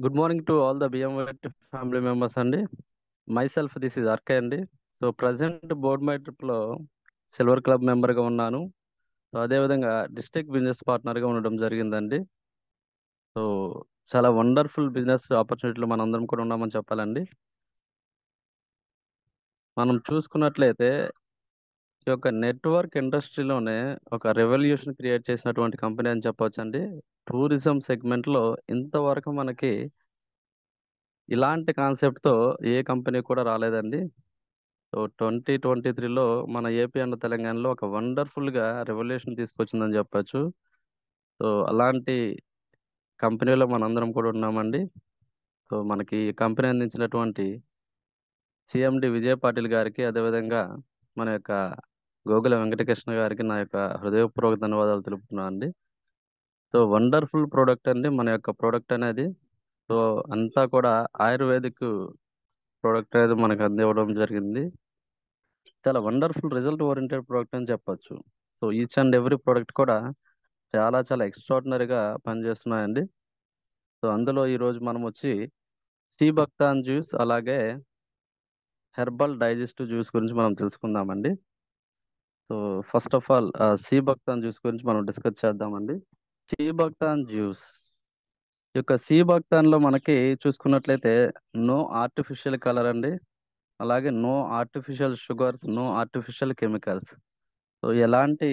Good morning to all the బిఎంవైట్ family members అండి. Myself this is RK అండి. So present board my ట్రిప్లో silver club మెంబర్గా ఉన్నాను. సో అదేవిధంగా డిస్ట్రిక్ట్ బిజినెస్ పార్ట్నర్గా ఉండడం జరిగిందండి. సో చాలా వండర్ఫుల్ బిజినెస్ ఆపర్చునిటీలో మనందరం కూడా ఉన్నామని చెప్పాలండి. మనం చూసుకున్నట్లయితే ఈ యొక్క నెట్వర్క్ ఇండస్ట్రీలోనే ఒక రెవల్యూషన్ క్రియేట్ చేసినటువంటి కంపెనీ అని చెప్పవచ్చండి. టూరిజం సెగ్మెంట్లో ఇంతవరకు మనకి ఇలాంటి కాన్సెప్ట్తో ఏ కంపెనీ కూడా రాలేదండి. సో 2023లో మన ఏపీ అండ్ తెలంగాణలో ఒక వండర్ఫుల్గా రెవల్యూషన్ తీసుకొచ్చిందని చెప్పొచ్చు. సో అలాంటి కంపెనీలో మనందరం కూడా ఉన్నామండి. సో మనకి ఈ కంపెనీ అందించినటువంటి సిఎండి విజయ్ పాటిల్ గారికి, అదేవిధంగా మన యొక్క గోగుల వెంకటకృష్ణ గారికి నా యొక్క హృదయపూర్వక ధన్యవాదాలు తెలుపుతున్నాను అండి. సో వండర్ఫుల్ ప్రోడక్ట్ అండి మన యొక్క ప్రోడక్ట్ అనేది. సో అంతా కూడా ఆయుర్వేదిక్ ప్రోడక్ట్ అనేది మనకు అందివ్వడం జరిగింది. చాలా వండర్ఫుల్ రిజల్ట్ ఓరియంటెడ్ ప్రోడక్ట్ అని చెప్పొచ్చు. So each and every product కూడా చాలా చాలా ఎక్స్ట్రాడినరీగా పనిచేస్తున్నాయండి. సో అందులో ఈరోజు మనం వచ్చి సీ బక్తాన్ జ్యూస్, అలాగే హెర్బల్ డైజెస్టివ్ జ్యూస్ గురించి మనం తెలుసుకుందామండి. So first of all sea buckthorn juice గురించి మనం డిస్కస్ చేద్దామండి. సీ బక్తాన్ జ్యూస్ ఈ యొక్క సీ బక్తాన్లో మనకి చూసుకున్నట్లయితే నో ఆర్టిఫిషియల్ కలర్ అండి, అలాగే no artificial sugars, no artificial chemicals. So ఎలాంటి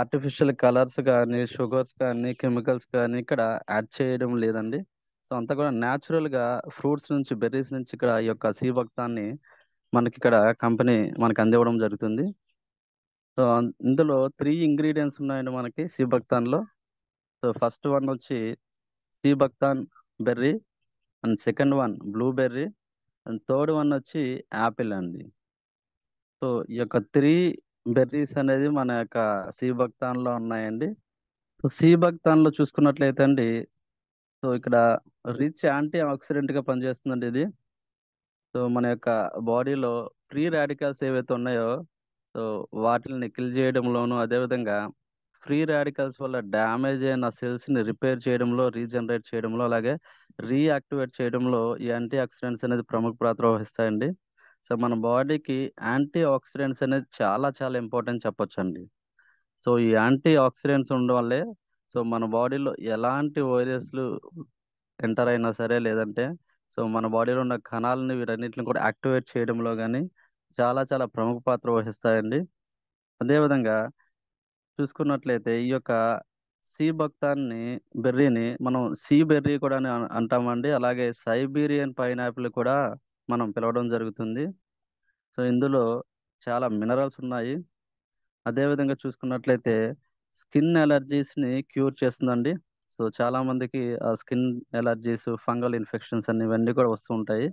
ఆర్టిఫిషియల్ కలర్స్ కానీ, షుగర్స్ కానీ, కెమికల్స్ కానీ ఇక్కడ యాడ్ చేయడం లేదండి. సో అంతా కూడా న్యాచురల్గా ఫ్రూట్స్ నుంచి, బెర్రీస్ నుంచి ఇక్కడ ఈ యొక్క సీ భక్తాన్ని మనకి ఇక్కడ కంపెనీ మనకి అందివ్వడం జరుగుతుంది. సో ఇందులో 3 ఇంగ్రీడియంట్స్ ఉన్నాయండి మనకి సీ భక్తాన్లో. సో ఫస్ట్ వన్ వచ్చి sea buckthorn berry, and second one blueberry, and third one వచ్చి యాపిల్ అండి. సో ఈ యొక్క 3 బెర్రీస్ అనేది మన యొక్క సీ భక్తాన్లో ఉన్నాయండి. సో సి భక్తాన్లో చూసుకున్నట్లయితే అండి, సో ఇక్కడ రిచ్ యాంటీ ఆక్సిడెంట్ గా పనిచేస్తుందండి ఇది. సో మన యొక్క బాడీలో ఫ్రీ రాడికల్స్ ఏవైతే ఉన్నాయో, సో వాటిని కిల్ చేయడంలోను, అదేవిధంగా ఫ్రీ రాడికల్స్ వల్ల డ్యామేజ్ అయిన సెల్స్ ని రిపేర్ చేయడంలో, రీజనరేట్ చేయడంలో, అలాగే రీయాక్టివేట్ చేయడంలో ఈ యాంటీ ఆక్సిడెంట్స్ అనేది ప్రముఖ పాత్ర వహిస్తాయండి. సో మన బాడీకి యాంటీ ఆక్సిడెంట్స్ అనేది చాలా చాలా ఇంపార్టెంట్ చెప్పొచ్చండి. సో ఈ యాంటీ ఆక్సిడెంట్స్ ఉండడం వల్లే సో మన బాడీలో ఎలాంటి వైరస్లు ఎంటర్ అయినా సరే, లేదంటే సో మన బాడీలో ఉన్న కణాలని వీటన్నిటిని కూడా యాక్టివేట్ చేయడంలో కానీ చాలా చాలా ప్రముఖ పాత్ర వహిస్తాయండి. అదేవిధంగా చూసుకున్నట్లయితే ఈ యొక్క సీ భక్తాన్ని, బెర్రీని మనం సీ బెర్రీ కూడా అని అంటామండి. అలాగే సైబీరియన్ పైనాపిల్ కూడా మనం పిలవడం జరుగుతుంది. సో ఇందులో చాలా మినరల్స్ ఉన్నాయి. అదేవిధంగా చూసుకున్నట్లయితే స్కిన్ ఎలర్జీస్ని క్యూర్ చేస్తుందండి. సో చాలా మందికి ఆ స్కిన్ ఎలర్జీస్, ఫంగల్ ఇన్ఫెక్షన్స్ అన్ని ఇవన్నీ కూడా వస్తూ ఉంటాయి.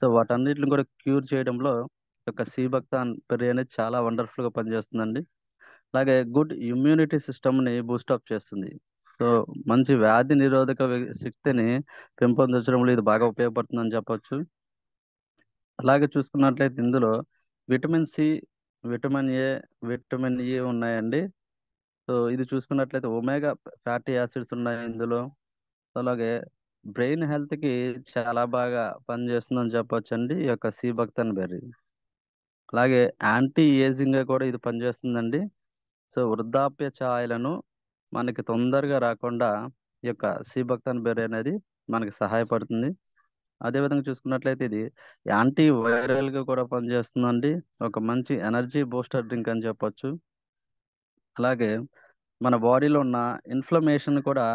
సో వాటన్నిటిని కూడా క్యూర్ చేయడంలో ఈ యొక్క సీబక్తాన్ పెర్రీ అనేది చాలా వండర్ఫుల్గా పనిచేస్తుందండి. అలాగే గుడ్ ఇమ్యూనిటీ సిస్టమ్ని బూస్టప్ చేస్తుంది. సో మంచి వ్యాధి నిరోధక శక్తిని పెంపొందించడంలో ఇది బాగా ఉపయోగపడుతుందని చెప్పొచ్చు. అలాగే చూసుకున్నట్లయితే ఇందులో vitamin C, vitamin A, vitamin E ఉన్నాయండి. సో ఇది చూసుకున్నట్లయితే ఒమేగా ఫ్యాటీ యాసిడ్స్ ఉన్నాయి ఇందులో. అలాగే బ్రెయిన్ హెల్త్కి చాలా బాగా పనిచేస్తుందని చెప్పొచ్చండి ఈ యొక్క సీ బక్తన్ బెర్రీ. అలాగే యాంటీ ఏజింగ్ గా కూడా ఇది పనిచేస్తుందండి. సో వృద్ధాప్య ఛాయలను మనకి తొందరగా రాకుండా ఈ యొక్క సీ బక్తన్ బెర్రీ అనేది మనకి సహాయపడుతుంది. అదేవిధంగా చూసుకున్నట్లయితే ఇది యాంటీ వైరల్ గా కూడా పనిచేస్తుందండి. ఒక మంచి ఎనర్జీ బూస్టర్ డ్రింక్ అని చెప్పొచ్చు. అలాగే మన బాడీలో ఉన్న ఇన్ఫ్లమేషన్ కూడా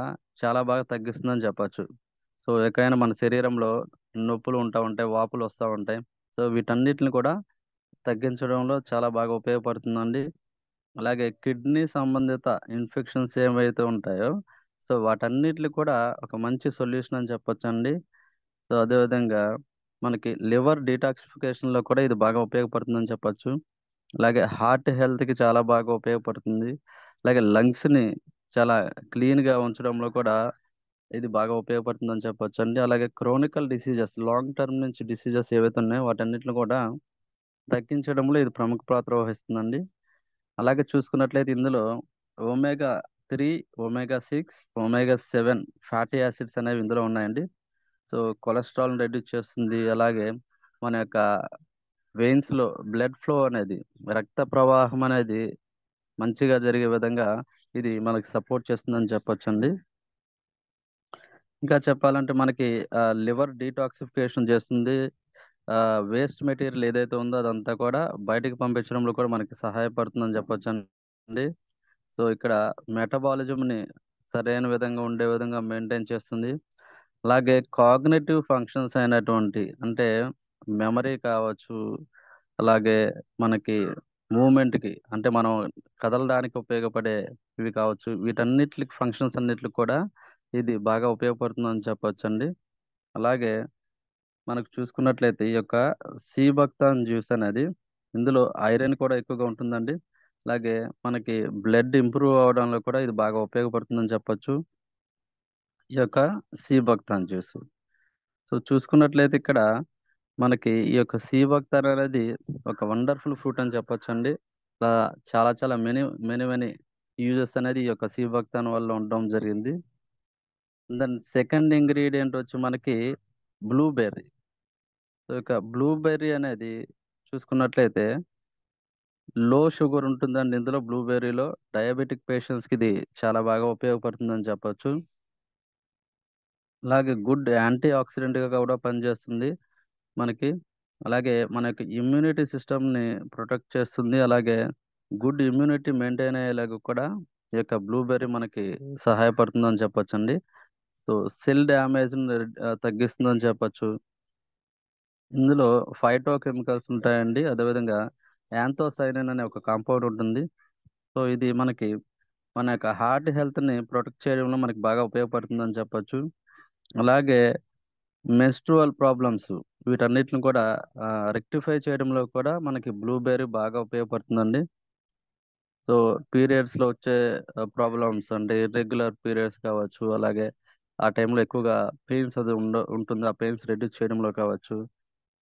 చాలా బాగా తగ్గిస్తుందని చెప్పొచ్చు. సో ఎక్కడైనా మన శరీరంలో నొప్పులు ఉంటాయి, వాపులు వస్తూ ఉంటాయి. సో వీటన్నిటిని కూడా తగ్గించడంలో చాలా బాగా ఉపయోగపడుతుందండి. అలాగే కిడ్నీ సంబంధిత ఇన్ఫెక్షన్స్ ఏవైతే ఉంటాయో, సో వాటన్నిటిని కూడా ఒక మంచి సొల్యూషన్ అని చెప్పొచ్చండి. సో అదేవిధంగా మనకి లివర్ డీటాక్సిఫికేషన్లో కూడా ఇది బాగా ఉపయోగపడుతుందని చెప్పొచ్చు. అలాగే హార్ట్ హెల్త్కి చాలా బాగా ఉపయోగపడుతుంది. అలాగే లంగ్స్ని చాలా క్లీన్గా ఉంచడంలో కూడా ఇది బాగా ఉపయోగపడుతుందని చెప్పొచ్చు అండి. అలాగే క్రోనికల్ డిసీజెస్, లాంగ్ టర్మ్ నుంచి డిసీజెస్ ఏవైతే ఉన్నాయో వాటన్నిటిని కూడా తగ్గించడంలో ఇది ప్రముఖ పాత్ర వహిస్తుందండి. అలాగే చూసుకున్నట్లయితే ఇందులో omega 3, omega 6, omega 7 fatty acids అనేవి ఇందులో ఉన్నాయండి. సో కొలెస్ట్రాల్ని రెడ్యూస్ చేస్తుంది. అలాగే మన యొక్క వెయిన్స్లో బ్లడ్ ఫ్లో అనేది, రక్త ప్రవాహం అనేది మంచిగా జరిగే విధంగా ఇది మనకి సపోర్ట్ చేస్తుందని చెప్పొచ్చండి. ఇంకా చెప్పాలంటే మనకి లివర్ డీటాక్సిఫికేషన్ చేస్తుంది. వేస్ట్ మెటీరియల్ ఏదైతే ఉందో అదంతా కూడా బయటికి పంపించడంలో కూడా మనకి సహాయపడుతుందని చెప్పొచ్చండి. సో ఇక్కడ మెటబాలిజంని సరైన విధంగా ఉండే విధంగా మెయింటైన్ చేస్తుంది. అలాగే కాగ్నిటివ్ ఫంక్షన్స్ అయినటువంటి అంటే మెమరీ కావచ్చు, అలాగే మనకి మూమెంట్కి అంటే మనం కదలడానికి ఉపయోగపడే ఇవి కావచ్చు, వీటన్నిటికి ఫంక్షన్స్ అన్నిటికి కూడా ఇది బాగా ఉపయోగపడుతుందని చెప్పొచ్చండి. అలాగే మనకు చూసుకున్నట్లయితే ఈ యొక్క సి బక్తాన్ జ్యూస్ అనేది, ఇందులో ఐరన్ కూడా ఎక్కువగా ఉంటుందండి. అలాగే మనకి బ్లడ్ ఇంప్రూవ్ అవడంలో కూడా ఇది బాగా ఉపయోగపడుతుందని చెప్పొచ్చు, ఈ యొక్క సి బక్తాన్ జ్యూస్. సో చూసుకున్నట్లయితే ఇక్కడ మనకి ఈ యొక్క సి బక్తాన్ అనేది ఒక వండర్ఫుల్ ఫ్రూట్ అని చెప్పొచ్చండి. ఇలా చాలా చాలా మెనీ మెనీ మెనీ యూజెస్ అనేది ఈ యొక్క సి బక్తాన్ వల్ల ఉండడం జరిగింది. దాని సెకండ్ ఇంగ్రీడియంట్ వచ్చి మనకి బ్లూబెర్రీ. సో ఇక బ్లూబెర్రీ అనేది చూసుకున్నట్లయితే లో షుగర్ ఉంటుందండి ఇందులో బ్లూబెర్రీలో. డయాబెటిక్ పేషెంట్స్కి ఇది చాలా బాగా ఉపయోగపడుతుందని చెప్పొచ్చు. అలాగే గుడ్ యాంటీ ఆక్సిడెంట్గా కూడా పనిచేస్తుంది మనకి. అలాగే మన యొక్క ఇమ్యూనిటీ సిస్టమ్ని ప్రొటెక్ట్ చేస్తుంది. అలాగే గుడ్ ఇమ్యూనిటీ మెయింటైన్ అయ్యేలాగా కూడా ఈ యొక్క బ్లూబెర్రీ మనకి సహాయపడుతుందని చెప్పొచ్చండి. సో సెల్ డ్యామేజ్ని తగ్గిస్తుందని చెప్పొచ్చు. ఇందులో ఫైటో కెమికల్స్ ఉంటాయండి. అదేవిధంగా యాంథోసైనిన్ అనే ఒక కాంపౌండ్ ఉంటుంది. సో ఇది మనకి మన యొక్క హార్ట్ హెల్త్ని ప్రొటెక్ట్ చేయడంలో మనకి బాగా ఉపయోగపడుతుందని చెప్పొచ్చు. అలాగే మెన్స్ట్రువల్ ప్రాబ్లమ్స్ వీటన్నిటిని కూడా రెక్టిఫై చేయడంలో కూడా మనకి బ్లూబెర్రీ బాగా ఉపయోగపడుతుందండి. సో పీరియడ్స్లో వచ్చే ప్రాబ్లమ్స్ అంటే ఇర్రెగ్యులర్ పీరియడ్స్ కావచ్చు, అలాగే ఆ టైంలో ఎక్కువగా పెయిన్స్ అది ఉంటుంది, ఆ పెయిన్స్ రెడ్యూస్ చేయడంలో కావచ్చు.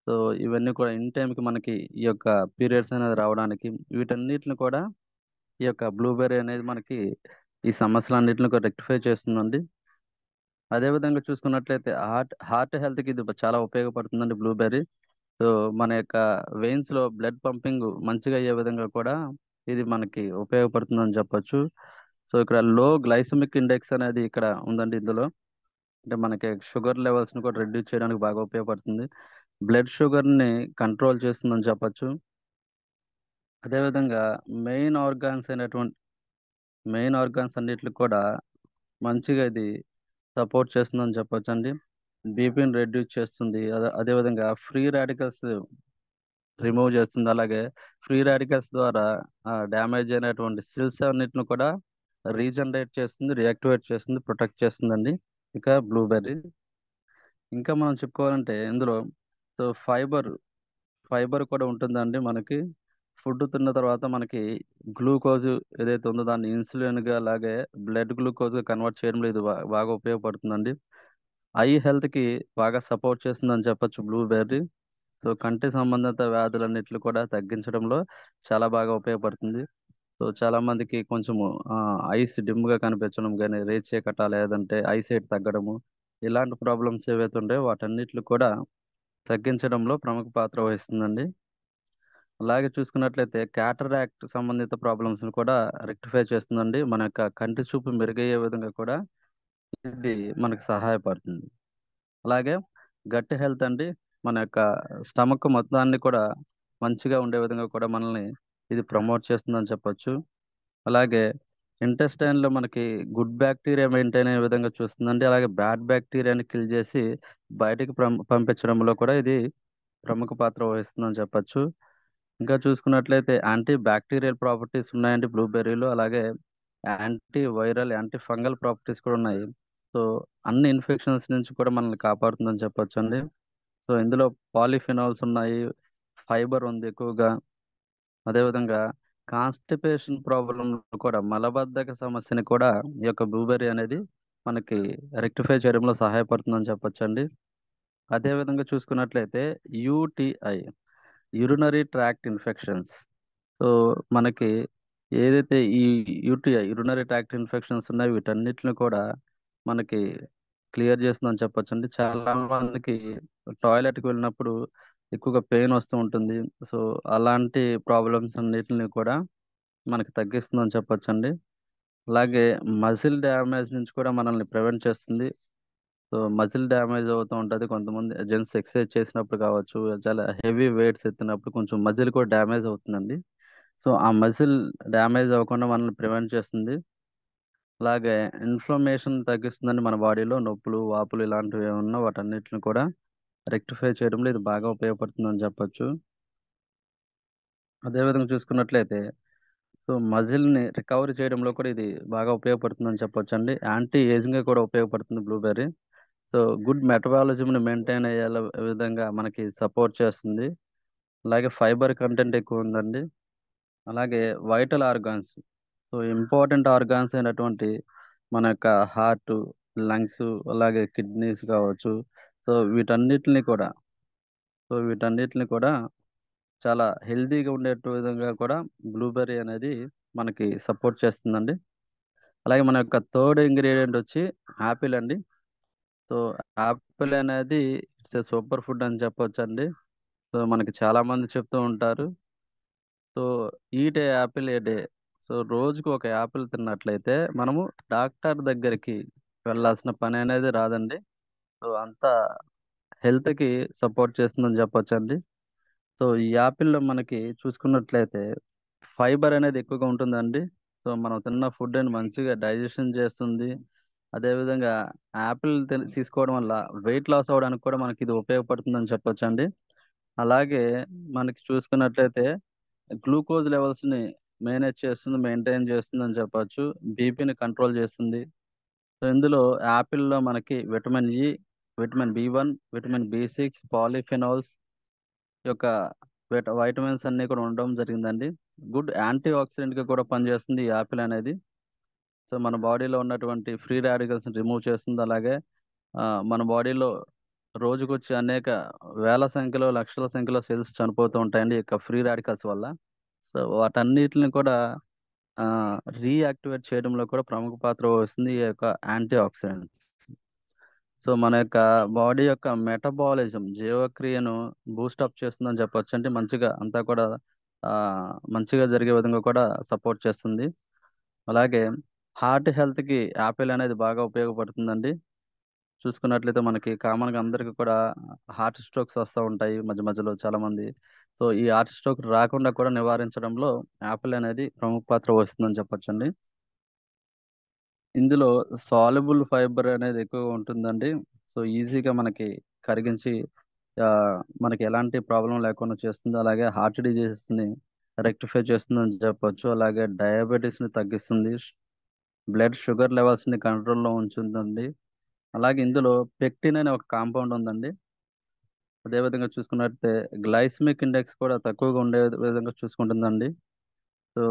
సో ఇవన్నీ కూడా ఇన్ టైంకి మనకి ఈ యొక్క పీరియడ్స్ అనేది రావడానికి, వీటన్నిటిని కూడా ఈ యొక్క బ్లూబెర్రీ అనేది మనకి ఈ సమస్యలన్నిటిని కూడా రెక్టిఫై చేస్తుందండి. అదే విధంగా చూసుకున్నట్లయితే హార్ట్ హెల్త్కి ఇది చాలా ఉపయోగపడుతుందండి బ్లూబెర్రీ. సో మన యొక్క వెయిన్స్ లో బ్లడ్ పంపింగ్ మంచిగా అయ్యే విధంగా కూడా ఇది మనకి ఉపయోగపడుతుందని చెప్పొచ్చు. సో ఇక్కడ లో గ్లైసమిక్ ఇండెక్స్ అనేది ఇక్కడ ఉందండి ఇందులో. అంటే మనకి షుగర్ లెవెల్స్ ని కూడా రెడ్యూస్ చేయడానికి బాగా ఉపయోగపడుతుంది. బ్లడ్ షుగర్ ని కంట్రోల్ చేస్తుందని చెప్పొచ్చు. అదేవిధంగా మెయిన్ ఆర్గాన్స్ అయినటువంటి మెయిన్ ఆర్గాన్స్ అన్నిటికి కూడా మంచిగా ఇది సపోర్ట్ చేస్తుందని చెప్పొచ్చండి. బీపీని రెడ్యూస్ చేస్తుంది. అదేవిధంగా ఫ్రీ రాడికల్స్ రిమూవ్ చేస్తుంది. అలాగే ఫ్రీ రాడికల్స్ ద్వారా డ్యామేజ్ అయినటువంటి సెల్స్ అన్నిటిని కూడా రీజనరేట్ చేస్తుంది, రియాక్టివేట్ చేస్తుంది, ప్రొటెక్ట్ చేస్తుందండి ఇక బ్లూబెర్రీ. ఇంకా మనం చెప్పుకోవాలంటే ఇందులో సో ఫైబర్ కూడా ఉంటుందండి మనకి. ఫుడ్ తిన్న తర్వాత మనకి గ్లూకోజ్ ఏదైతే ఉందో దాన్ని ఇన్సులిన్గా, అలాగే బ్లడ్ గ్లూకోజ్గా కన్వర్ట్ చేయడంలో ఇది బాగా ఉపయోగపడుతుందండి. ఐ హెల్త్కి బాగా సపోర్ట్ చేస్తుందని చెప్పొచ్చు బ్లూబెర్రీ. సో కంటి సంబంధిత వ్యాధులన్నిట్లు కూడా తగ్గించడంలో చాలా బాగా ఉపయోగపడుతుంది. సో చాలా మందికి కొంచెము ఐస్ డిమ్గా కనిపించడం కానీ, రేచీకట లేదంటే ఐసైట్ తగ్గడము, ఇలాంటి ప్రాబ్లమ్స్ ఏవైతే ఉంటాయో వాటన్నిటిని కూడా తగ్గించడంలో ప్రముఖ పాత్ర వహిస్తుందండి. అలాగే చూసుకున్నట్లయితే క్యాటరాక్ట్ సంబంధిత ప్రాబ్లమ్స్ని కూడా రెక్టిఫై చేస్తుందండి. మన యొక్క కంటి చూపు మెరుగయ్యే విధంగా కూడా ఇది మనకు సహాయపడుతుంది. అలాగే గట్ హెల్త్ అండి, మన యొక్క స్టమక్ మొత్తాన్ని కూడా మంచిగా ఉండే విధంగా కూడా మనల్ని ఇది ప్రమోట్ చేస్తుందని చెప్పొచ్చు. అలాగే ఇంటెస్టైన్లో మనకి గుడ్ బ్యాక్టీరియా మెయింటైన్ అయ్యే విధంగా చూస్తుందండి. అలాగే బ్యాడ్ బ్యాక్టీరియాని కిల్ చేసి బయటికి పంపించడంలో కూడా ఇది ప్రముఖ పాత్ర వహిస్తుందని చెప్పొచ్చు. ఇంకా చూసుకున్నట్లయితే యాంటీ బ్యాక్టీరియల్ ప్రాపర్టీస్ ఉన్నాయండి బ్లూబెర్రీలో. అలాగే anti viral, anti fungal properties కూడా ఉన్నాయి. సో అన్ని ఇన్ఫెక్షన్స్ నుంచి కూడా మనల్ని కాపాడుతుందని చెప్పొచ్చండి. సో ఇందులో పాలిఫినాల్స్ ఉన్నాయి, ఫైబర్ ఉంది ఎక్కువగా. అదేవిధంగా కాన్స్టిపేషన్ ప్రాబ్లం కూడా, మలబద్ధక సమస్యని కూడా ఈ యొక్క బ్లూబెర్రీ అనేది మనకి రెక్టిఫై చేయడంలో సహాయపడుతుందని చెప్పొచ్చండి. అదేవిధంగా చూసుకున్నట్లయితే UTI, urinary tract infections. So మనకి ఏదైతే ఈ యూటిఐ, యూరినరీ ట్రాక్ట్ ఇన్ఫెక్షన్స్ ఉన్నాయో వీటన్నిటిని కూడా మనకి క్లియర్ చేస్తుందని చెప్పొచ్చండి. చాలా మందికి టాయిలెట్‌కి వెళ్ళినప్పుడు ఎక్కువగా పెయిన్ వస్తూ ఉంటుంది. సో, అలాంటి ప్రాబ్లమ్స్ అన్నిటిని కూడా మనకి తగ్గిస్తుందని చెప్పొచ్చండి. అలాగే మజిల్ డ్యామేజ్ నుంచి కూడా మనల్ని ప్రివెంట్ చేస్తుంది. సో, మజిల్ డ్యామేజ్ అవుతూ ఉంటది. కొంతమంది జెంట్స్ ఎక్సర్సైజ్ చేసినప్పుడు కావచ్చు, చాలా హెవీ వెయిట్స్ ఎత్తినప్పుడు కొంచెం మజిల్ కూడా డ్యామేజ్ అవుతుందండి. సో, ఆ మజిల్ డ్యామేజ్ అవ్వకుండా మనల్ని ప్రివెంట్ చేస్తుంది. అలాగే ఇన్‌ఫ్లమేషన్ తగ్గిస్తుందండి మన బాడీలో. నొప్పులు, వాపులు ఇలాంటివి ఏమన్నా వాటన్నిటిని కూడా రెక్టిఫై చేయడంలో ఇది బాగా ఉపయోగపడుతుందని చెప్పొచ్చు. అదే విధంగా చూసుకున్నట్లయితే సో, మజిల్‌ని రికవరీ చేయడంలో కూడా ఇది బాగా ఉపయోగపడుతుందని చెప్పొచ్చండి. యాంటీ ఏజింగ్‌గా కూడా ఉపయోగపడుతుంది బ్లూబెర్రీ. సో, గుడ్ మెటబాలిజంని మెయింటైన్ అయ్యేలా విధంగా మనకి సపోర్ట్ చేస్తుంది. అలాగే ఫైబర్ కంటెంట్ ఎక్కువుందండి. అలాగే vital organs. So, important organs అయినటువంటి మన యొక్క హార్టు, లంగ్సు, అలాగే కిడ్నీస్ కావచ్చు. సో, వీటన్నిటిని కూడా చాలా హెల్తీగా ఉండేటు విధంగా కూడా బ్లూబెర్రీ అనేది మనకి సపోర్ట్ చేస్తుందండి. అలాగే మన యొక్క థర్డ్ ఇంగ్రీడియెంట్ వచ్చి యాపిల్ అండి. సో, యాపిల్ అనేది ఇట్స్ ఎ సూపర్ ఫుడ్ అని చెప్పొచ్చండి. సో, మనకి చాలామంది చెప్తూ ఉంటారు. So, eat a Apple A day. So, రోజుకి ఒక యాపిల్ తిన్నట్లయితే మనము డాక్టర్ దగ్గరికి వెళ్ళాల్సిన పననేది రాదండి. సో, అంతా హెల్త్‌కి సపోర్ట్ చేస్తుందని చెప్పొచ్చండి. సో, ఈ యాపిల్‌లో మనకి చూసుకున్నట్లయితే ఫైబర్ అనేది ఎక్కువగా ఉంటుందండి. సో, మనం తిన్న ఫుడ్‌ని మంచిగా డైజెషన్ చేస్తుంది. అదేవిధంగా యాపిల్ తీసుకోవడం వల్ల వెయిట్ లాస్ అవ్వడానికి కూడా మనకిది ఉపయోగపడుతుందని చెప్పొచ్చండి. అలాగే మనకి చూసుకున్నట్లయితే గ్లూకోజ్ లెవెల్స్‌ని మెయింటైన్ చేస్తుందని చెప్పొచ్చు. బీపీని కంట్రోల్ చేస్తుంది. సో, ఇందులో యాపిల్‌లో మనకి vitamin E, vitamin B one, vitamin బి6, పాలిఫెనాల్స్ యొక్క వైటమిన్స్ అన్నీ కూడా ఉండడం జరిగిందండి. గుడ్ యాంటీ ఆక్సిడెంట్‌గా కూడా పనిచేస్తుంది ఈ యాపిల్ అనేది. సో, మన బాడీలో ఉన్నటువంటి ఫ్రీ రాడికల్స్‌ని రిమూవ్ చేస్తుంది. అలాగే మన బాడీలో రోజుకొచ్చే అనేక వేల సంఖ్యలో, లక్షల సంఖ్యలో సెల్స్ చనిపోతూ ఉంటాయండి ఈ యొక్క ఫ్రీ రాడికల్స్ వల్ల. సో, వాటన్నిటిని కూడా రీయాక్టివేట్ చేయడంలో కూడా ప్రముఖ పాత్ర వహిస్తుంది ఈ యొక్క యాంటీ ఆక్సిడెంట్స్. సో, మన యొక్క బాడీ యొక్క మెటబాలిజం జీవక్రియను బూస్టప్ చేస్తుందని చెప్పొచ్చు. అంటే మంచిగా అంతా కూడా మంచిగా జరిగే విధంగా కూడా సపోర్ట్ చేస్తుంది. అలాగే హార్ట్ హెల్త్‌కి యాపిల్ అనేది బాగా ఉపయోగపడుతుందండి. చూసుకున్నట్లయితే మనకి కామన్‌గా అందరికి కూడా హార్ట్ స్ట్రోక్స్ వస్తా ఉంటాయి మధ్య మధ్యలో చాలామంది. సో, ఈ హార్ట్ స్ట్రోక్ రాకుండా కూడా నివారించడంలో యాపిల్ అనేది ప్రముఖ పాత్ర వహిస్తుందని చెప్పొచ్చండి. ఇందులో సాల్యుబుల్ ఫైబర్ అనేది ఎక్కువగా ఉంటుందండి. సో, ఈజీగా మనకి కరిగించి మనకి ఎలాంటి ప్రాబ్లమ్ లేకుండా చేస్తుంది. అలాగే హార్ట్ డిసీజెస్‌ని రెక్టిఫై చేస్తుందని చెప్పొచ్చు. అలాగే డయాబెటిస్‌ని తగ్గిస్తుంది. బ్లడ్ షుగర్ లెవెల్స్‌ని కంట్రోల్‌లో ఉంచుతుందండి. అలాగే ఇందులో పెక్టిన్ అనే ఒక కాంపౌండ్ ఉందండి. అదే విధంగా చూసుకున్నట్లయితే గ్లైసెమిక్ ఇండెక్స్ కూడా తక్కువగా ఉండే విధంగా చూసుకుంటుందండి. సో,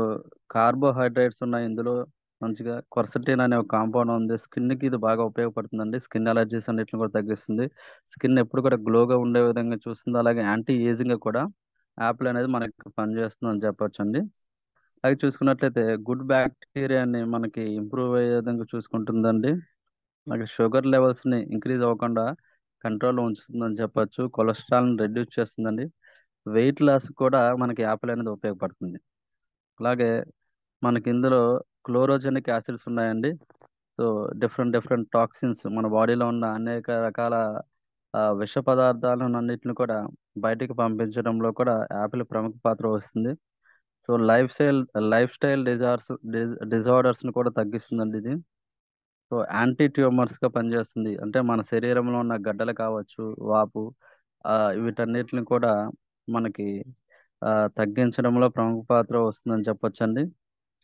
కార్బోహైడ్రేట్స్ ఉన్నాయి ఇందులో. మంచిగా క్వర్సెటిన్ అనే ఒక కాంపౌండ్ ఉంది. స్కిన్‌కి ఇది బాగా ఉపయోగపడుతుందండి. స్కిన్ అలర్జీస్ అన్నిటిని కూడా తగ్గిస్తుంది. స్కిన్ ఎప్పుడు కూడా గ్లోగా ఉండే విధంగా చూస్తుంది. అలాగే యాంటీ ఏజింగ్‌గా కూడా యాపిల్ అనేది మనకి పనిచేస్తుందని చెప్పొచ్చండి. అది చూసుకున్నట్లయితే గుడ్ బ్యాక్టీరియాని మనకి ఇంప్రూవ్ అయ్యే విధంగా చూసుకుంటుందండి. అలాగే షుగర్ లెవెల్స్‌ని ఇంక్రీజ్ అవ్వకుండా కంట్రోల్‌లో ఉంచుతుందని చెప్పొచ్చు. కొలెస్ట్రాల్‌ని రెడ్యూస్ చేస్తుందండి. వెయిట్ లాస్ కూడా మనకి యాపిల్ అనేది ఉపయోగపడుతుంది. అలాగే మనకిందులో క్లోరోజెనిక్ యాసిడ్స్ ఉన్నాయండి. సో, డిఫరెంట్ డిఫరెంట్ టాక్సిన్స్ మన బాడీలో ఉన్న అనేక రకాల విష పదార్థాలనన్నిటిని కూడా బయటికి పంపించడంలో కూడా యాపిల్ ప్రముఖ పాత్ర వహిస్తుంది. సో, లైఫ్ స్టైల్ డిజార్డర్స్‌ని కూడా తగ్గిస్తుందండి ఇది. సో, యాంటీ ట్యూమర్స్‌గా పనిచేస్తుంది. అంటే మన శరీరంలో ఉన్న గడ్డలు కావచ్చు, వాపు వీటన్నిటిని కూడా మనకి తగ్గించడంలో ప్రముఖ పాత్ర వస్తుందని చెప్పొచ్చండి.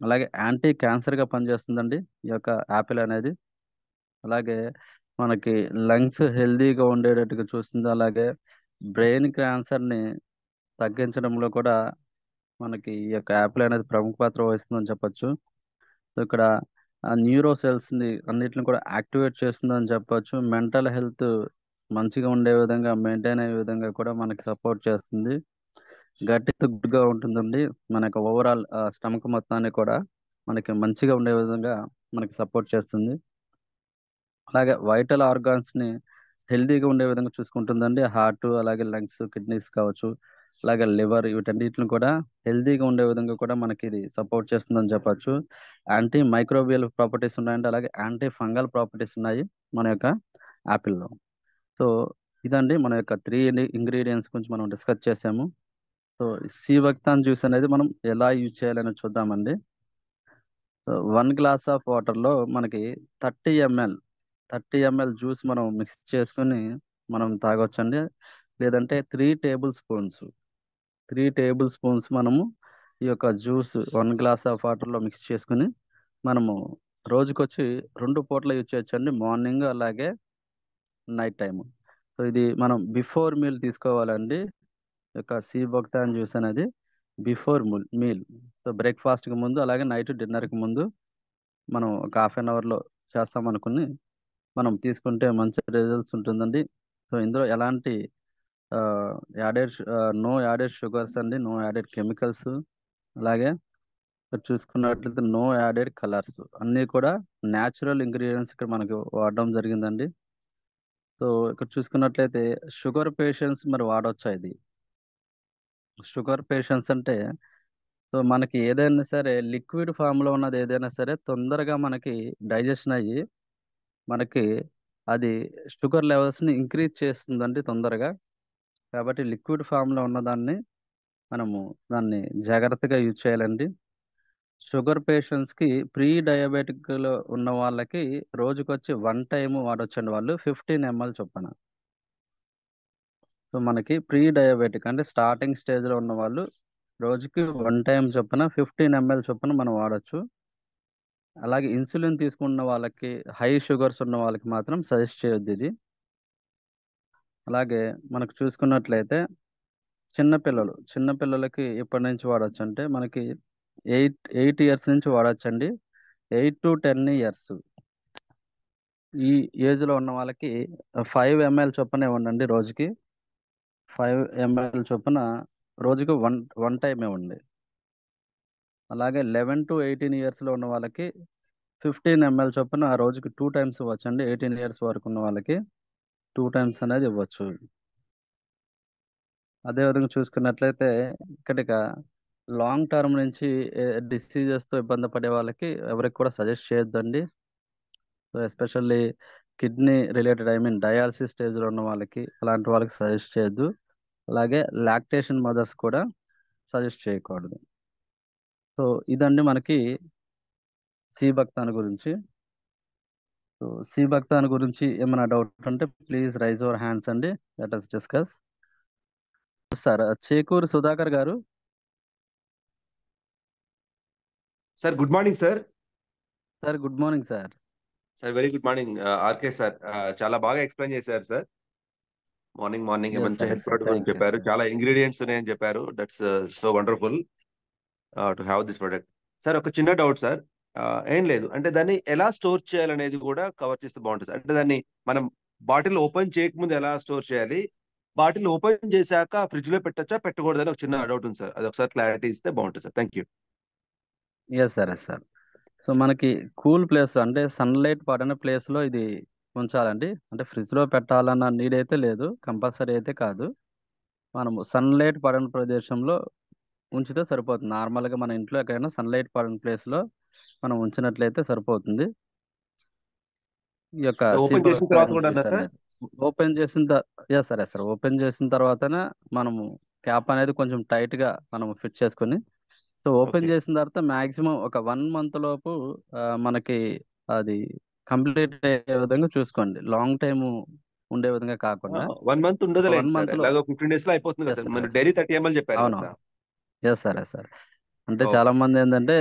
అలాగే యాంటీ క్యాన్సర్‌గా పనిచేస్తుందండి ఈ యొక్క యాపిల్ అనేది. అలాగే మనకి లంగ్స్ హెల్తీగా ఉండేటట్టుగా చూస్తుంది. అలాగే బ్రెయిన్ క్యాన్సర్‌ని తగ్గించడంలో కూడా మనకి ఈ యొక్క యాపిల్ అనేది ప్రముఖ పాత్ర వహిస్తుందని చెప్పొచ్చు. సో, ఇక్కడ న్యూరో సెల్స్‌ని అన్నిటిని కూడా యాక్టివేట్ చేస్తుందని చెప్పొచ్చు. మెంటల్ హెల్త్ మంచిగా ఉండే విధంగా, మెయింటైన్ అయ్యే విధంగా కూడా మనకి సపోర్ట్ చేస్తుంది. గట్ హెల్త్ గుడ్‌గా ఉంటుందండి. మన యొక్క ఓవరాల్ స్టమక్ మొత్తాన్ని కూడా మనకి మంచిగా ఉండే విధంగా మనకి సపోర్ట్ చేస్తుంది. అలాగే వైటల్ ఆర్గాన్స్ని హెల్తీగా ఉండే విధంగా చూసుకుంటుందండి. హార్ట్, అలాగే లంగ్స్, కిడ్నీస్ కావచ్చు, అలాగే లివర్, వీటన్నిటిని కూడా హెల్తీగా ఉండే విధంగా కూడా మనకి ఇది సపోర్ట్ చేస్తుందని చెప్పొచ్చు. యాంటీ మైక్రోబియల్ ప్రాపర్టీస్ ఉన్నాయండి, అలాగే యాంటీ ఫంగల్ ప్రాపర్టీస్ ఉన్నాయి మన యొక్క యాపిల్లో. సో ఇదండి మన యొక్క 3 ఇంగ్రీడియంట్స్ గురించి మనం డిస్కస్ చేసాము. సో సి వక్తాన్ జ్యూస్ అనేది మనం ఎలా యూజ్ చేయాలని చూద్దామండి. సో 1 గ్లాస్ ఆఫ్ వాటర్లో మనకి 30 ml జ్యూస్ మనం మిక్స్ చేసుకుని మనం తాగొచ్చండి. లేదంటే 3 టేబుల్ స్పూన్స్ మనము ఈ యొక్క జ్యూస్ 1 గ్లాస్ ఆఫ్ వాటర్లో మిక్స్ చేసుకుని మనము రోజుకొచ్చి 2 పూటలు యూజ్ చేయొచ్చండి, మార్నింగ్ అలాగే నైట్ టైం. సో ఇది మనం బిఫోర్ మీల్ తీసుకోవాలండి. ఈ యొక్క సి బొక్తాన్ జ్యూస్ అనేది బిఫోర్ మీల్. సో బ్రేక్ఫాస్ట్కి ముందు, అలాగే నైట్ డిన్నర్కి ముందు మనం ఒక హాఫ్ అన్ అవర్లో చేస్తాం అనుకుని మనం తీసుకుంటే మంచి రిజల్ట్స్ ఉంటుందండి. సో ఇందులో ఎలాంటి యాడెడ్ నో యాడెడ్ షుగర్స్ అండి, నో యాడెడ్ కెమికల్స్, అలాగే ఇక్కడ చూసుకున్నట్లయితే నో యాడెడ్ కలర్స్, అన్నీ కూడా న్యాచురల్ ఇంగ్రీడియంట్స్ ఇక్కడ మనకు వాడడం జరిగిందండి. సో ఇక్కడ చూసుకున్నట్లయితే షుగర్ పేషెంట్స్ మరి వాడొచ్చా ఇది? షుగర్ పేషెంట్స్ అంటే సో మనకి ఏదైనా సరే లిక్విడ్ ఫామ్లో ఉన్నది ఏదైనా సరే తొందరగా మనకి డైజెషన్ అయ్యి మనకి అది షుగర్ లెవెల్స్ని ఇంక్రీజ్ చేస్తుందండి తొందరగా. కాబట్టి లిక్విడ్ ఫామ్లో ఉన్నదాన్ని మనము దాన్ని జాగ్రత్తగా యూజ్ చేయాలండి. షుగర్ పేషెంట్స్కి ప్రీ డయాబెటిక్లో ఉన్న వాళ్ళకి రోజుకొచ్చి 1 టైం వాడొచ్చండి, వాళ్ళు 15 ml చొప్పున. సో మనకి ప్రీ డయాబెటిక్ అంటే స్టార్టింగ్ స్టేజ్లో ఉన్న వాళ్ళు రోజుకి 1 టైం చొప్పున 15 ml చొప్పున మనం వాడచ్చు. అలాగే ఇన్సులిన్ తీసుకున్న వాళ్ళకి, హై షుగర్స్ ఉన్న వాళ్ళకి మాత్రం సజెస్ట్ చేయొద్దు ఇది. అలాగే మనకు చూసుకున్నట్లయితే చిన్నపిల్లలకి ఎప్పటి నుంచి వాడచ్చు అంటే మనకి 8 ఇయర్స్ నుంచి వాడచ్చండి. 8 to 10 ఇయర్స్ ఈ ఏజ్లో ఉన్న వాళ్ళకి 5 ml చొప్పున ఇవ్వండి రోజుకి. 5 ml చొప్పున రోజుకి వన్ టైం ఇవ్వండి. అలాగే 11 to 18 ఇయర్స్లో ఉన్న వాళ్ళకి 15 ml చొప్పున రోజుకి 2 టైమ్స్ ఇవ్వచ్చండి. 18 ఇయర్స్ వరకు ఉన్న వాళ్ళకి 2 టైమ్స్ అనేది ఇవ్వచ్చు. అదేవిధంగా చూసుకున్నట్లయితే ఇక్కడిక లాంగ్ టర్మ్ నుంచి డిసీజెస్తో ఇబ్బంది పడే వాళ్ళకి ఎవరికి కూడా సజెస్ట్ చేయొద్దండి. So especially kidney related, I mean dialysis స్టేజ్లో ఉన్న వాళ్ళకి, అలాంటి వాళ్ళకి సజెస్ట్ చేయొద్దు. అలాగే లాక్టేషన్ మదర్స్ కూడా సజెస్ట్ చేయకూడదు. సో ఇదండి మనకి సి భక్తాన్ గురించి. సో సి భక్తాన్ గురించి ఏమైనా డౌట్ ఉంటే ప్లీజ్ రైజ్ యువర్ హ్యాండ్స్ అండి, let us discuss. Sir Chekuru Sudhakar గారు. Sir good morning sir. Sir good morning sir. Sir very good morning RK sir. చాలా బాగా ఎక్స్ప్లెయిన్ చేశారు సార్. మార్నింగ్ Yes, మంచి sir, health sir. Product Thank గురించి you, చెప్పారు. sir. చాలా ingredients ఉన్నాయని చెప్పారు. That's so wonderful to have this product. Sir ఒక చిన్న డౌట్ సార్. ఏం లేదు, అంటే దాన్ని ఎలా స్టోర్ చేయాలనేది కూడా కవర్ చేస్తే బాగుంటుంది సార్. అంటే దాన్ని మనం బాటిల్ ఓపెన్ చేయకముందు ఎలా స్టోర్ చేయాలి, బాటిల్ ఓపెన్ చేశాక ఫ్రిడ్జ్ లో పెట్టచ్చా పెట్టకూడదని ఒక చిన్న డౌట్ ఉంది సార్. అది ఒకసారి క్లారిటీ ఇస్తే బాగుంటుంది sir. Thank you. Yes sir, yes sir. So మనకి కూల్ ప్లేస్లో అంటే సన్లైట్ పడిన ప్లేస్లో ఇది ఉంచాలండి. అంటే ఫ్రిడ్జ్లో పెట్టాలన్న నీడ్ అయితే లేదు, కంపల్సరీ అయితే కాదు. మనము సన్లైట్ పడిన ప్రదేశంలో ఉంచితే సరిపోతుంది. నార్మల్గా మన ఇంట్లో ఎక్కడైనా సన్లైట్ పడిన ప్లేస్లో మనం ఉంచినట్లయితే సరిపోతుంది. ఈ యొక్క ఓపెన్ చేసిన తర్వాత కూడా జ్యూస్ సార్? అనేది ఓపెన్ చేసిన yes sir, yes sir, open చేసిన తర్వాతనే మనము క్యాప్ అనేది కొంచెం టైట్గా మనం ఫిట్ చేసుకుని, సో ఓపెన్ ఓకే. చేసిన తర్వాత మాక్సిమం ఒక 1 month లోపు మనకి అది కంప్లీట్ అయ్యే విధంగా చూసుకోండి. లాంగ్ టైం ఉండే విధంగా కాకుండా 1 month ఒక ఉండదులేండి 1 సార్. month లో. ఎలాగో 15 days లో అయిపోతుంది కదా ఎస్ సార్. సార్, మన ఎస్ డైలీ సార్. 30 ml చెప్పారు అవును, కదా. Yes sir, yes sir. అంటే చాలా ఓకే. మంది ఏంటంటే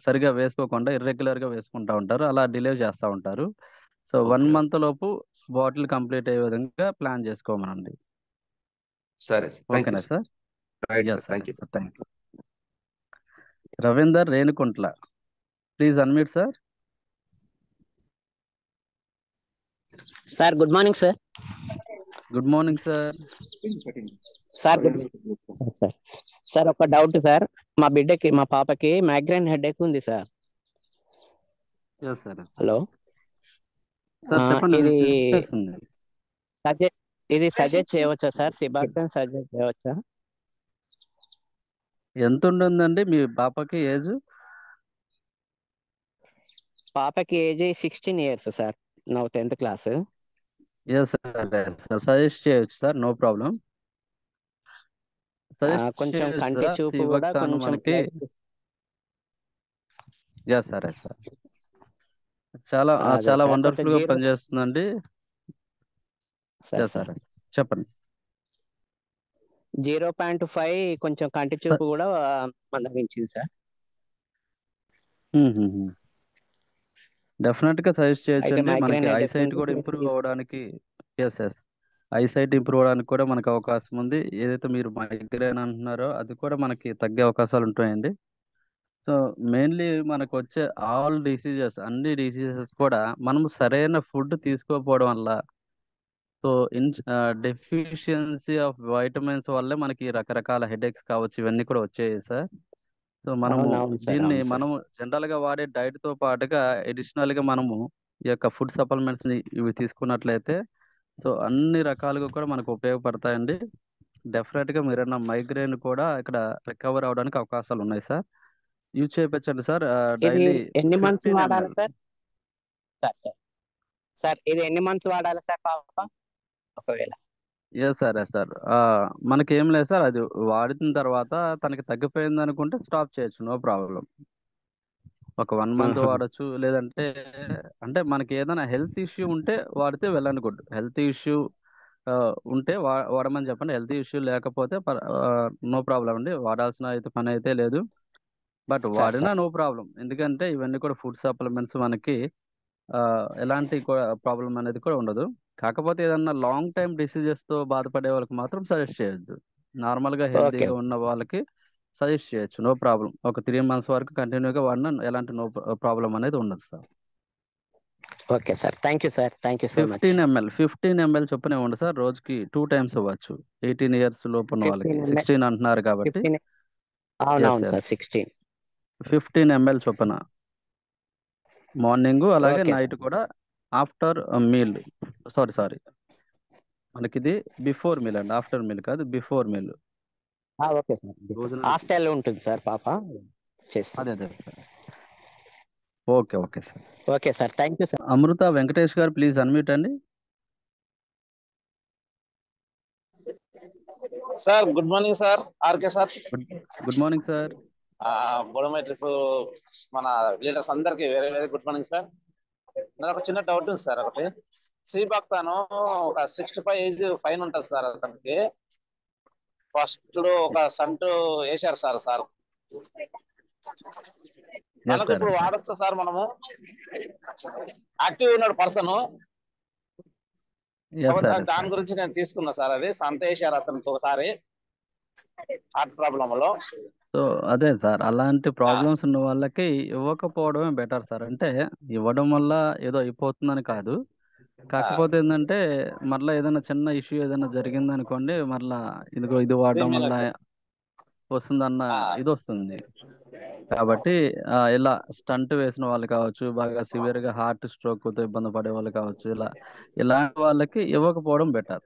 సరిగా వేసుకోకుండా irregular గా వేసుకుంటా ఉంటారు, అలా డిలే చేస్తూ ఉంటారు. So 1 okay. month లోపు బాటిల్ కంప్లీట్ అయ్యే విధంగా ప్లాన్ చేసుకోమనండి. సరే సార్. థ్యాంక్ యూ ఓకేనా sir. Sir? Right yes sir. Sir, thank you. Yes sir, thank you. Ravinder Renukuntla, please unmute sir. Sir good morning sir. Good morning sir. Sir sir sir ఒక doubt sir. మా పాపకి migraine headache ఉంది sir. Yes sir. Hello. Sir చెప్పండి, ఇది వినిపిస్తుంది. Suggest చేయవచ్చా sir? సిబాక్టన్ suggest చేయవచ్చా? ఎంత ఉంటుందండి మీ పాపకి ఏజ్? పాపకి ఏజ్ 16 years సార్, నా 10th class. Yes sir, suggest చేయొచ్చు సార్, నో ప్రాబ్లం. సజెస్ట్ కొంచెం చేయొచ్చు కంటి సార్. చూపు కూడా సిబక్తాన్ కొంచెం మనకి ఎస్ సార్ చాలా అదే చాలా సార్, కొంచెం వండర్ఫుల్ గా పనిచేస్తుందండి. సరే ఎస్ సార్. సార్, చెప్పండి. 0.5 కొంచెం కంటి చూపు కూడా మందగించింది సార్. డెఫినెట్ గా సజెస్ట్ అయితే చేయొచ్చండి. మనకి మైగ్రేన్ హెడేక్ ఐసైట్ ఉంది కూడా ప్లస్ ఇంప్రూవ్ అవ్వడానికి ఎస్ ఐసైట్ ఇంప్రూవ్ అవడానికి కూడా మనకు అవకాశం ఉంది. ఏదైతే మీరు మైగ్రేన్ అంటున్నారో అది కూడా మనకి తగ్గే అవకాశాలు ఉంటాయండి. సో మెయిన్లీ మనకు వచ్చే ఆల్ డిసీజెస్, అన్ని డిసీజెస్ కూడా మనం సరైన ఫుడ్ తీసుకోకపోవడం వల్ల, సో డెఫిషియన్సీ ఆఫ్ వైటమిన్స్ వల్లే మనకి రకరకాల హెడేక్స్ కావచ్చు, ఇవన్నీ కూడా వచ్చాయి సార్. సో మనము అవునవును సార్, దీన్ని అవును సార్. మనము జనరల్ గా వాడే డైట్ తో పాటుగా అడిషనల్ గా మనము ఈ యొక్క ఫుడ్ సప్లిమెంట్స్ ని ఇవి తీసుకున్నట్లయితే సో అన్ని రకాలుగా కూడా మనకు ఉపయోగపడతాయండి. డెఫినెట్ గా మీరన్న మైగ్రేన్ కూడా ఇక్కడ రికవర్ అవడానికి అవకాశాలు ఉన్నాయి సార్. యూజ్ చేయించండి సార్. ఇది డైలీ ఎన్ని మంత్స్ 15 వాడాలి ml. సార్? సార్ ఇది ఎన్ని మంత్స్ వాడాలి సార్ పాప ఒకవేళ? ఎస్ సార్ మనకేం లేదు సార్, అది వాడిన తర్వాత తనకి తగ్గిపోయింది అనుకుంటే స్టాప్ చేయొచ్చు, నో ప్రాబ్లం. ఒక 1 month ఆహా. వాడచ్చు, లేదంటే అంటే మనకి ఏదైనా హెల్త్ ఇష్యూ ఉంటే వాడితే వెళ్ళండి, గుడ్. హెల్త్ ఇష్యూ ఉంటే వాడమని చెప్పండి. హెల్త్ ఇష్యూ లేకపోతే నో ప్రాబ్లం అండి, వాడాల్సిన అయితే పని అయితే లేదు. బట్ సార్ వాడినా సార్ నో ప్రాబ్లం, ఎందుకంటే ఇవన్నీ కూడా ఫుడ్ సప్లిమెంట్స్ మనకి ఎలాంటి ప్రాబ్లం అనేది కూడా ఉండదు. కాకపోతే ఏదన్నా లాంగ్ టైం డిసీజెస్తో బాధపడే వాళ్ళకి మాత్రం సజెస్ట్ చేయొద్దు. నార్మల్గా ఓకే హెల్తీగా ఉన్న వాళ్ళకి సజెస్ట్ చేయొచ్చు, నో ప్రాబ్లం. ఒక 3 months వరకు కంటిన్యూగా వాడినా ఎలాంటి ప్రాబ్లం అనేది ఉండదు sir. Okay sir, thank you sir, thank you so much. 15 ml చొప్పున ఇవ్వండి సార్, రోజుకి 2 times ఇవ్వచ్చు. 18 years లోపు ఉన్న వాళ్ళకి. 15 ml 16 అంటున్నారు కాబట్టి 15 ఎస్ అవునవును సార్, 16. 15 ml చొప్పున మార్నింగ్, అలాగే ఓకే నైట్ సార్. కూడా ఆఫ్టర్ మీల్. సారీ మనకిది బిఫోర్ మీల్ అండి, ఆఫ్టర్ మీల్ కాదు, బిఫోర్ మీల్. Okay sir. భోజనానికి హాస్టల్లో ఉంటుంది సార్ పాప, చేస్తాం. అదే sir. Okay sir. Okay sir, thank you sir. Amrutha Venkatesh గారు, ప్లీజ్ అన్మ్యూట్ అండి. Sir good morning sir, RK sir. Good morning sir. బోడోమెట్రిక్ మన లీడర్స్ అందరికి very very good morning sir. నాకు ఒక చిన్న డౌట్ ఉంది సార్. ఒకటి శ్రీభక్తాను ఒక 65 ఏజ్ ఫైన్ ఉంటుంది సార్ అతనికి. ఫస్ట్ ఒక సంటు వేశారు సార్ మనకు ఇప్పుడు వాడచ్చా సార్? మనము యాక్టివ్ ఉన్నాడు పర్సన్, దాని గురించి నేను తీసుకున్నా సార్. అది సంట వేశారు అతనికి ఒకసారి హార్ట్ ప్రాబ్లం లో. సో అదే సార్, అలాంటి ప్రాబ్లమ్స్ ఉన్న వాళ్ళకి ఇవ్వకపోవడమే బెటర్ సార్. అంటే ఇవ్వడం వల్ల ఏదో అయిపోతుందని కాదు, కాకపోతే ఏంటంటే మరలా ఏదైనా చిన్న ఇష్యూ ఏదైనా జరిగింది అనుకోండి, మరలా ఇదిగో ఇది వాడడం వల్ల వస్తుందన్న ఇది వస్తుంది. కాబట్టి ఇలా స్టంట్ వేసిన వాళ్ళు కావచ్చు, బాగా సివియర్ గా హార్ట్ స్ట్రోక్ తో ఇబ్బంది పడే వాళ్ళు కావచ్చు, ఇలాంటి వాళ్ళకి ఇవ్వకపోవడం బెటర్,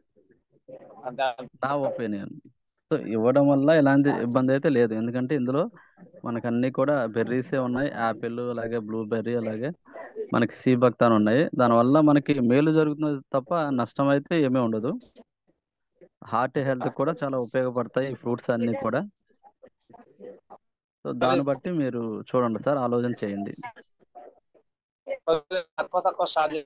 నా ఒపీనియన్. సో ఇవ్వడం వల్ల ఎలాంటి ఇబ్బంది అయితే లేదు, ఎందుకంటే ఇందులో మనకు అన్ని కూడా బెర్రీసే ఉన్నాయి, యాపిల్, అలాగే బ్లూబెర్రీ, అలాగే మనకి సీబక్తాన్ ఉన్నాయి. దానివల్ల మనకి మేలు జరుగుతుంది తప్ప నష్టం అయితే ఏమీ ఉండదు. హార్ట్ హెల్త్ కూడా చాలా ఉపయోగపడతాయి ఈ ఫ్రూట్స్ అన్ని కూడా. సో దాన్ని బట్టి మీరు చూడండి సార్, ఆలోచన చేయండి. తక్కువ స్టార్ట్